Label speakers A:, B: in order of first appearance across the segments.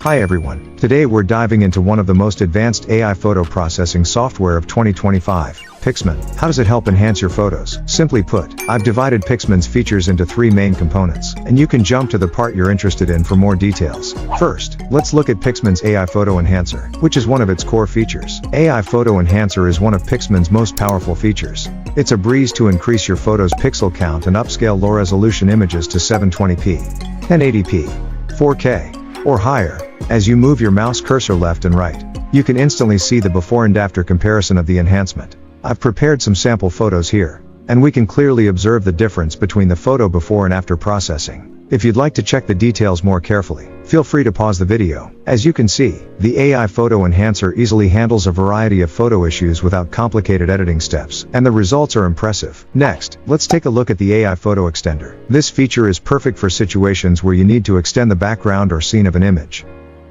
A: Hi everyone, today we're diving into one of the most advanced AI photo processing software of 2025, Picsman. How does it help enhance your photos? Simply put, I've divided Picsman's features into three main components, and you can jump to the part you're interested in for more details. First, let's look at Picsman's AI Photo Enhancer, which is one of its core features. AI Photo Enhancer is one of Picsman's most powerful features. It's a breeze to increase your photo's pixel count and upscale low-resolution images to 720p, 1080p, 4K, or higher. As you move your mouse cursor left and right, you can instantly see the before and after comparison of the enhancement. I've prepared some sample photos here, and we can clearly observe the difference between the photo before and after processing. If you'd like to check the details more carefully, feel free to pause the video. As you can see, the AI Photo Enhancer easily handles a variety of photo issues without complicated editing steps, and the results are impressive. Next, let's take a look at the AI Photo Extender. This feature is perfect for situations where you need to extend the background or scene of an image.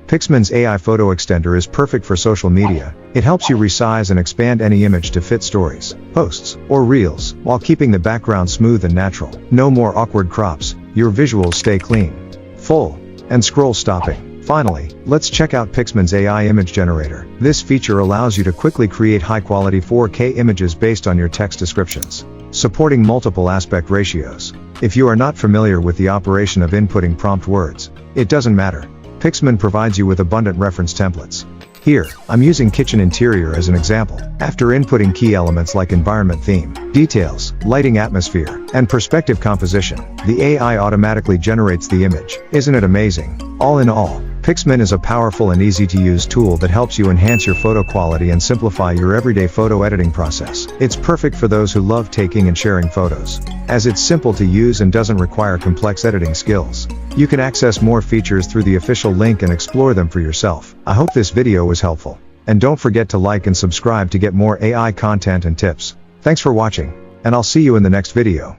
A: Picsman's AI Photo Extender is perfect for social media. It helps you resize and expand any image to fit stories, posts, or reels, while keeping the background smooth and natural. No more awkward crops, your visuals stay clean, full, and scroll stopping. Finally, let's check out Picsman's AI Image Generator. This feature allows you to quickly create high-quality 4K images based on your text descriptions, supporting multiple aspect ratios. If you are not familiar with the operation of inputting prompt words, it doesn't matter. Picsman provides you with abundant reference templates. Here, I'm using kitchen interior as an example. After inputting key elements like environment theme, details, lighting atmosphere, and perspective composition, the AI automatically generates the image. Isn't it amazing? All in all, Picsman is a powerful and easy-to-use tool that helps you enhance your photo quality and simplify your everyday photo editing process. It's perfect for those who love taking and sharing photos, as it's simple to use and doesn't require complex editing skills. You can access more features through the official link and explore them for yourself. I hope this video was helpful. And don't forget to like and subscribe to get more AI content and tips. Thanks for watching, and I'll see you in the next video.